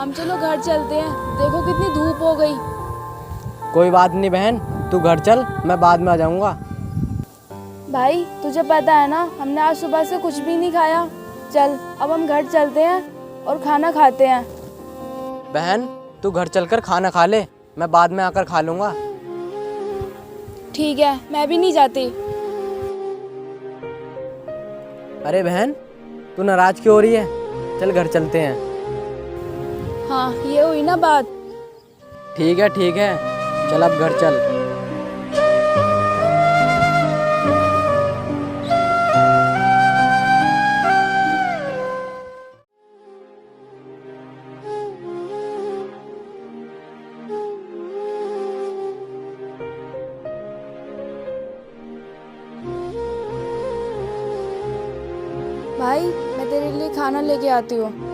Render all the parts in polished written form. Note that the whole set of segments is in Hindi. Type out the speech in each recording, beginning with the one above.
हम चलो घर चलते हैं, देखो कितनी धूप हो गई। कोई बात नहीं बहन, तू घर चल, मैं बाद में आ जाऊंगा। भाई तुझे पता है ना, हमने आज सुबह से कुछ भी नहीं खाया। चल अब हम घर चलते हैं और खाना खाते हैं। बहन तू घर चलकर खाना खा ले, मैं बाद में आकर खा लूँगा। ठीक है, मैं भी नहीं जाती। अरे बहन तू नाराज क्यों हो रही है? चल घर चलते हैं। हाँ ये हुई ना बात। ठीक है चल अब घर चल। भाई मैं तेरे लिए खाना लेके आती हूँ।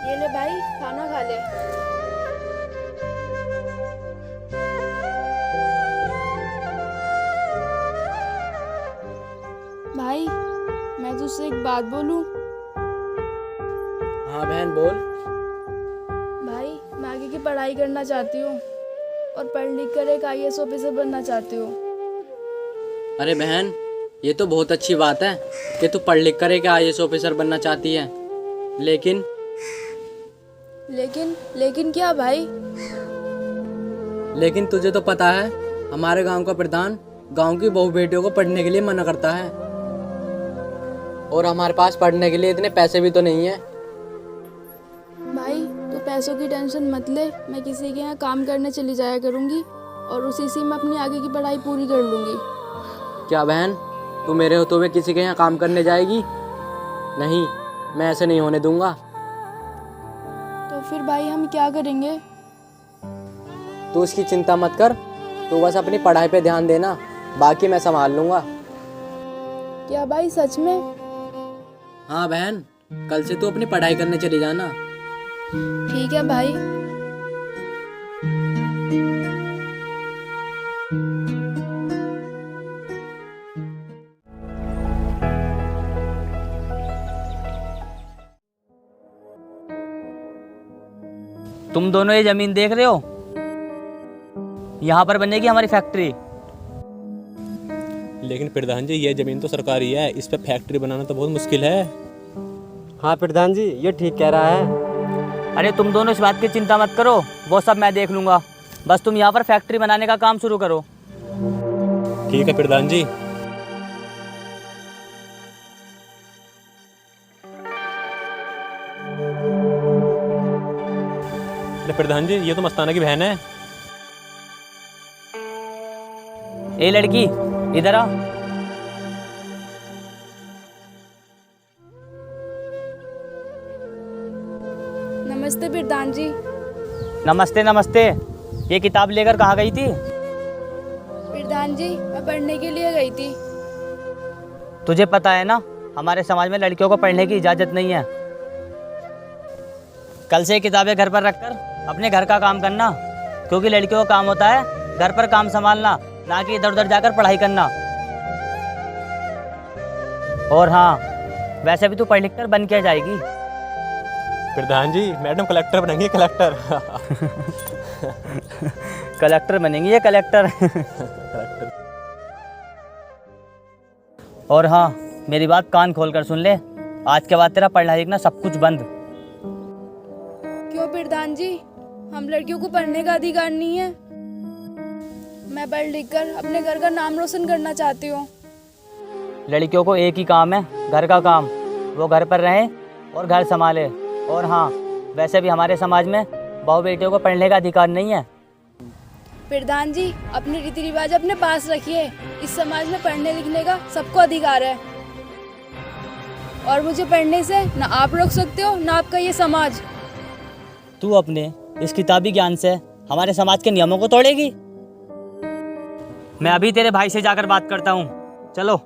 ये ले भाई, खाना खा ले। भाई मैं तुझसे एक बात बोलूं? हाँ बहन बोल। भाई मैं आगे की पढ़ाई करना चाहती हूँ और पढ़ लिख कर एक IAS ऑफिसर बनना चाहती हूँ। अरे बहन ये तो बहुत अच्छी बात है कि तू पढ़ लिख कर एक IAS ऑफिसर बनना चाहती है, लेकिन लेकिन क्या भाई? लेकिन तुझे तो पता है हमारे गांव का प्रधान गांव की बहू बेटियों को पढ़ने के लिए मना करता है, और हमारे पास पढ़ने के लिए इतने पैसे भी तो नहीं है। भाई तू पैसों की टेंशन मत ले, मैं किसी के यहाँ काम करने चली जाया करूँगी और उसी से मैं अपनी आगे की पढ़ाई पूरी कर लूँगी। क्या बहन तू मेरे होते हुए किसी के यहाँ काम करने जाएगी? नहीं, मैं ऐसे नहीं होने दूंगा। तो फिर भाई हम क्या करेंगे? तू इसकी चिंता मत कर, तू बस अपनी पढ़ाई पे ध्यान देना, बाकी मैं संभाल लूँगा। क्या भाई सच में? हाँ बहन, कल से तू अपनी पढ़ाई करने चली जाना। ठीक है भाई। तुम दोनों ये जमीन देख रहे हो, यहाँ पर बनेगी हमारी फैक्ट्री। लेकिन प्रधान जी ये ज़मीन तो सरकारी है, इस पे फैक्ट्री बनाना तो बहुत मुश्किल है। हाँ प्रधान जी ये ठीक कह रहा है। अरे तुम दोनों इस बात की चिंता मत करो, वो सब मैं देख लूँगा। बस तुम यहाँ पर फैक्ट्री बनाने का काम शुरू करो। ठीक है प्रधान जी। अरे प्रधान जी ये तो मस्ताना की बहन है। ए लड़की इधर आ। नमस्ते प्रधान जी। नमस्ते नमस्ते। ये किताब लेकर कहाँ गई थी? प्रधान जी मैं पढ़ने के लिए गई थी। तुझे पता है ना हमारे समाज में लड़कियों को पढ़ने की इजाज़त नहीं है। कल से ये किताबें घर पर रखकर अपने घर का काम करना, क्योंकि लड़कियों का काम होता है घर पर काम संभालना, ना कि इधर उधर जाकर पढ़ाई करना। और हाँ, वैसे भी तू पढ़ लिख कर बन क्या जाएगी? प्रधान जी मैडम कलेक्टर बनेंगे, कलेक्टर। कलेक्टर बनेंगी ये कलेक्टर। कलेक्टर। और हाँ, मेरी बात कान खोल कर सुन ले, आज के बाद तेरा पढ़ना लिखना सब कुछ बंद। क्यों प्रधान जी, हम लड़कियों को पढ़ने का अधिकार नहीं है? मैं पढ़ लिख कर अपने घर का नाम रोशन करना चाहती हूँ। लड़कियों को एक ही काम है, घर का काम। वो घर पर रहें और घर संभाले। और हाँ, वैसे भी हमारे समाज में बहू बेटियों को पढ़ने का अधिकार नहीं है। प्रधान जी अपने रीति रिवाज अपने पास रखिए, इस समाज में पढ़ने लिखने का सबको अधिकार है, और मुझे पढ़ने से ना आप रोक सकते हो ना आपका ये समाज। तू अपने इस किताबी ज्ञान से हमारे समाज के नियमों को तोड़ेगी? मैं अभी तेरे भाई से जाकर बात करता हूँ, चलो।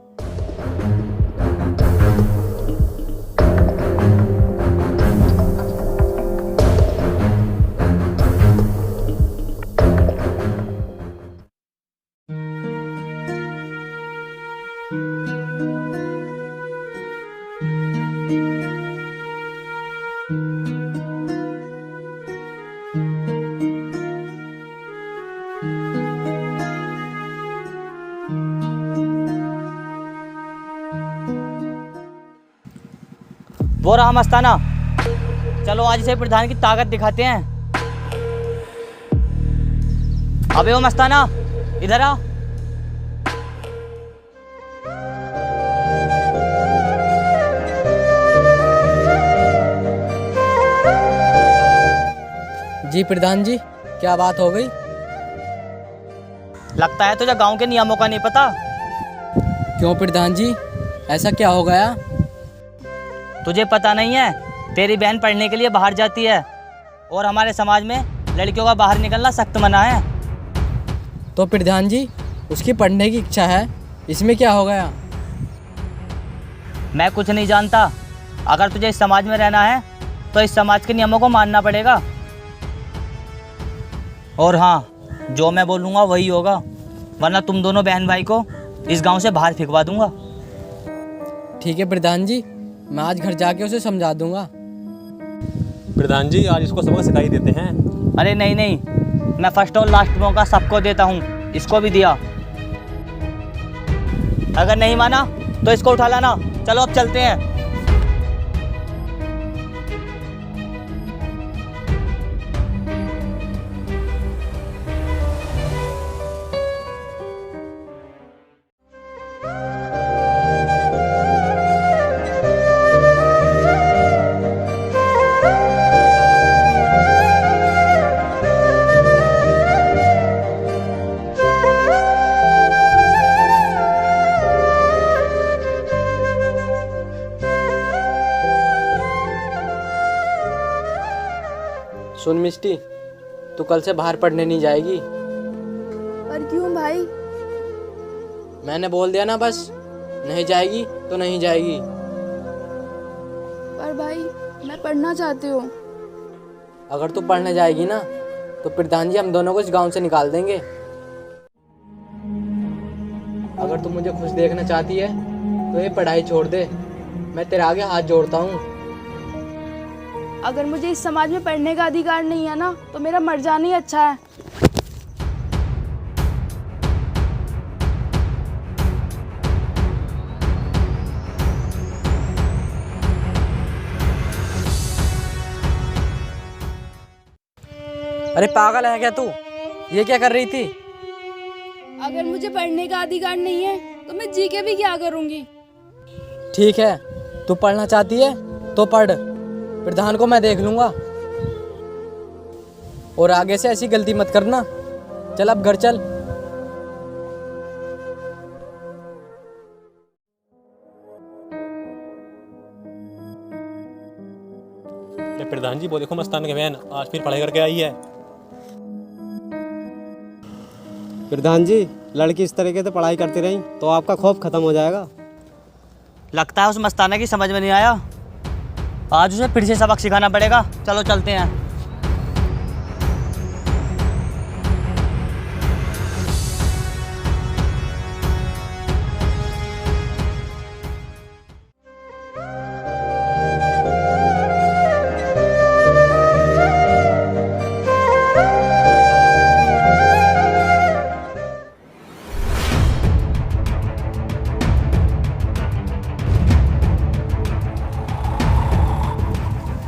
वो रहा मस्ताना। चलो आज इसे प्रधान की ताकत दिखाते हैं। अबे वो मस्ताना, इधर आ। जी प्रधान जी, क्या बात हो गई? लगता है तुझे गांव के नियमों का नहीं पता। क्यों प्रधान जी, ऐसा क्या हो गया? तुझे पता नहीं है, तेरी बहन पढ़ने के लिए बाहर जाती है और हमारे समाज में लड़कियों का बाहर निकलना सख्त मना है। तो प्रधान जी, उसकी पढ़ने की इच्छा है, इसमें क्या हो गया? मैं कुछ नहीं जानता। अगर तुझे इस समाज में रहना है तो इस समाज के नियमों को मानना पड़ेगा। और हाँ, जो मैं बोलूँगा वही होगा, वरना तुम दोनों बहन भाई को इस गांव से बाहर फेंकवा दूंगा। ठीक है प्रधान जी, मैं आज घर जाके उसे समझा दूंगा। प्रधान जी, आज इसको सबक सिखाई देते हैं। अरे नहीं नहीं, मैं फर्स्ट और लास्ट मौका सबको देता हूँ, इसको भी दिया। अगर नहीं माना तो इसको उठा लाना। चलो अब चलते हैं। सुन मिष्टी, तू कल से बाहर पढ़ने नहीं जाएगी। पर क्यों भाई? मैंने बोल दिया ना, बस नहीं जाएगी तो नहीं जाएगी। पर भाई, मैं पढ़ना चाहती हूँ। अगर तू पढ़ने जाएगी ना तो प्रधान जी हम दोनों को इस गांव से निकाल देंगे। अगर तू मुझे खुश देखना चाहती है तो ये पढ़ाई छोड़ दे, मैं तेरे आगे हाथ जोड़ता हूँ। अगर मुझे इस समाज में पढ़ने का अधिकार नहीं है ना, तो मेरा मर जाना ही अच्छा है। अरे पागल है क्या तू? ये क्या कर रही थी? अगर मुझे पढ़ने का अधिकार नहीं है तो मैं जी के भी क्या करूँगी? ठीक है, तू पढ़ना चाहती है तो पढ़, प्रधान को मैं देख लूंगा। और आगे से ऐसी गलती मत करना। चल अब घर चल। प्रधान जी, वो देखो मस्ताना की बहन आज फिर पढ़ाई करके आई है। प्रधान जी, लड़की इस तरीके से पढ़ाई करती रही तो आपका खौफ खत्म हो जाएगा। लगता है उस मस्ताना की समझ में नहीं आया। आज उसे फिर से सबक सिखाना पड़ेगा। चलो चलते हैं।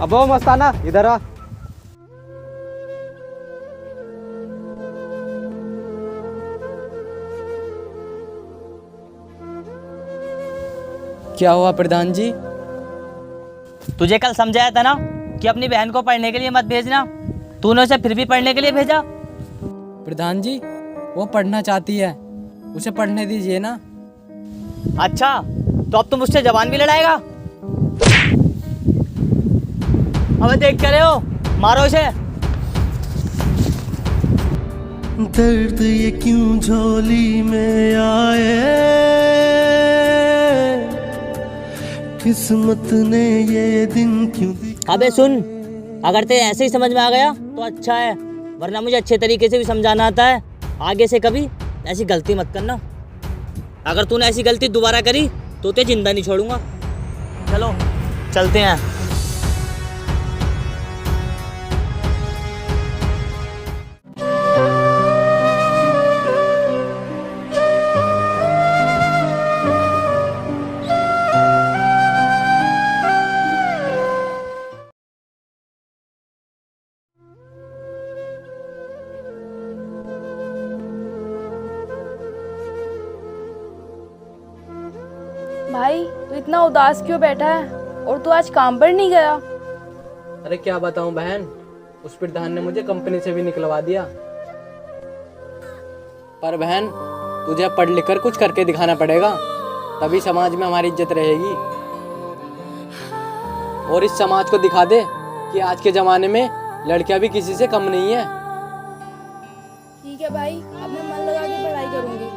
अब वो मस्ताना, इधर आ। क्या हुआ प्रधान जी? तुझे कल समझाया था ना कि अपनी बहन को पढ़ने के लिए मत भेजना। तूने उसे फिर भी पढ़ने के लिए भेजा। प्रधान जी, वो पढ़ना चाहती है, उसे पढ़ने दीजिए ना। अच्छा, तो अब तुम उससे जबान भी लड़ाएगा? अबे देख क्या रहे हो, मारो इसे। दर्द ये क्यों झोली में आए, किस्मत ने ये दिन क्यों अबे सुन, अगर तेरे ऐसे ही समझ में आ गया तो अच्छा है, वरना मुझे अच्छे तरीके से भी समझाना आता है। आगे से कभी ऐसी गलती मत करना। अगर तूने ऐसी गलती दोबारा करी तो तुझे जिंदा नहीं छोड़ूंगा। चलो चलते हैं। भाई तू इतना उदास क्यों बैठा है, और तू आज काम पर नहीं गया? अरे क्या बताऊं बहन, उस प्रधान ने मुझे कंपनी से भी निकलवा दिया। पर बहन तुझे अब पढ़ लिख कर कुछ करके दिखाना पड़ेगा, तभी समाज में हमारी इज्जत रहेगी। और इस समाज को दिखा दे कि आज के ज़माने में लड़कियां भी किसी से कम नहीं है। ठीक है भाई, अब मैं मन लगा के पढ़ाई करूंगी।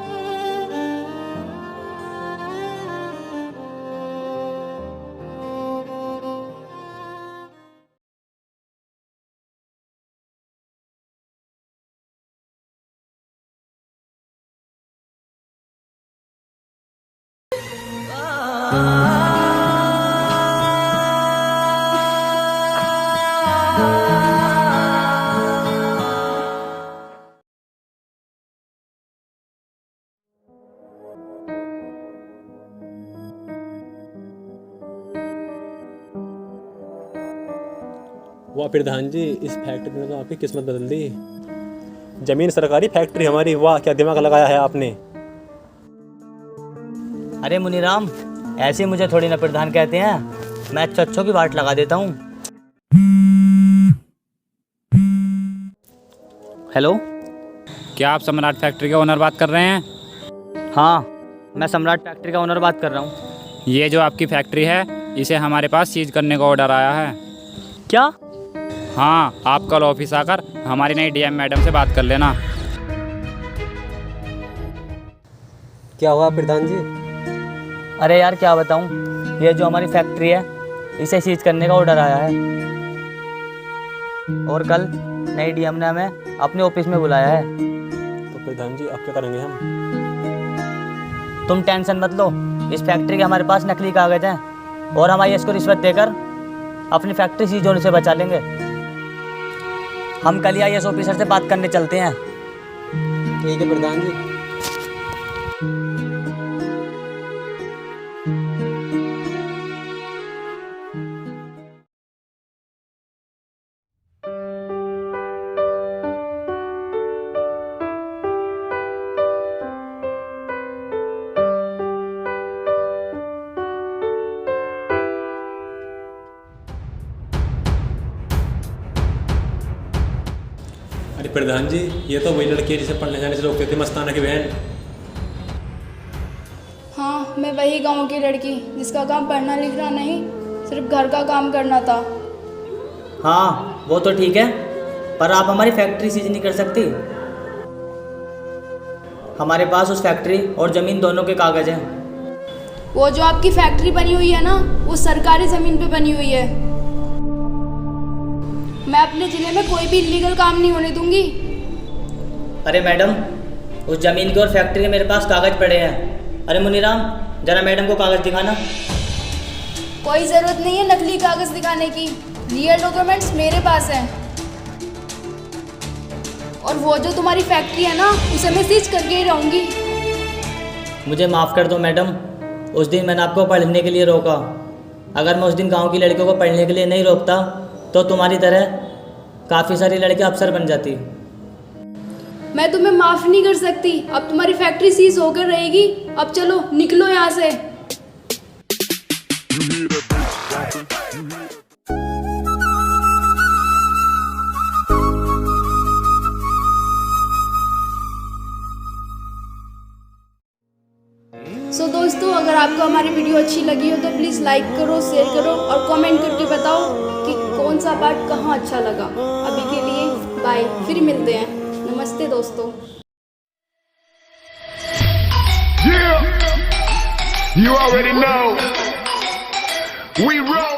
वाह प्रधान जी, इस फैक्ट्री ने तो आपकी किस्मत बदल दी। जमीन सरकारी, फैक्ट्री हमारी। वाह क्या दिमाग लगाया है आपने। अरे मुनीराम, ऐसे मुझे थोड़ी ना प्रधान कहते हैं, मैं अच्छों की वाट लगा देता हूँ। हेलो, क्या आप सम्राट फैक्ट्री के ओनर बात कर रहे हैं? हाँ मैं सम्राट फैक्ट्री का ओनर बात कर रहा हूँ। ये जो आपकी फैक्ट्री है, इसे हमारे पास सीज करने का ऑर्डर आया है। क्या? हाँ, आप कल ऑफिस आकर हमारी नई डीएम मैडम से बात कर लेना। क्या हुआ प्रधान जी? अरे यार क्या बताऊँ, ये जो हमारी फैक्ट्री है इसे सीज करने का ऑर्डर आया है, और कल नई डीएम ने हमें अपने ऑफिस में बुलाया है। तो प्रधान जी अब क्या करेंगे हम? तुम टेंशन मत लो, इस फैक्ट्री के हमारे पास नकली कागज हैं, और हम IAS को रिश्वत देकर अपनी फैक्ट्री सीज होने से बचा लेंगे। हम कल ही IAS ऑफिसर से बात करने चलते हैं। ठीक है प्रधान जी। अरे प्रधान जी, ये तो वही लड़की है जिसे पढ़ने जाने से रोकते थे, मस्ताना की बहन। हाँ, मैं वही गांव की लड़की जिसका काम पढ़ना लिखना नहीं, सिर्फ घर का काम करना था। हाँ वो तो ठीक है, पर आप हमारी फैक्ट्री सीज नहीं कर सकती। हमारे पास उस फैक्ट्री और ज़मीन दोनों के कागज़ हैं। वो जो आपकी फैक्ट्री बनी हुई है ना, वो सरकारी ज़मीन पे बनी हुई है। मैं अपने ज़िले में कोई भी इलीगल काम नहीं होने दूंगी। अरे मैडम, उस ज़मीन के और फैक्ट्री के मेरे पास कागज़ पड़े हैं। अरे मुनीराम, ज़रा मैडम को कागज़ दिखाना। कोई ज़रूरत नहीं है नकली कागज़ दिखाने की, रियल डॉक्यूमेंट्स मेरे पास हैं। और वो जो तुम्हारी फैक्ट्री है ना, उसे मैं सीज करके ही रहूँगी। मुझे माफ़ कर दो मैडम, उस दिन मैंने आपको पढ़ने के लिए रोका। अगर मैं उस दिन गांव की लड़कियों को पढ़ने के लिए नहीं रोकता तो तुम्हारी तरह काफ़ी सारी लड़कियां अफसर बन जाती। मैं तुम्हें माफ़ नहीं कर सकती, अब तुम्हारी फैक्ट्री सीज होकर रहेगी। अब चलो निकलो यहाँ से। सो दोस्तों, अगर आपको हमारी वीडियो अच्छी लगी हो तो प्लीज़ लाइक करो, शेयर करो और कमेंट करके बताओ कि कौन सा पार्ट कहाँ अच्छा लगा। अभी के लिए बाय, फिर मिलते हैं। नमस्ते दोस्तों। You already know. We roll.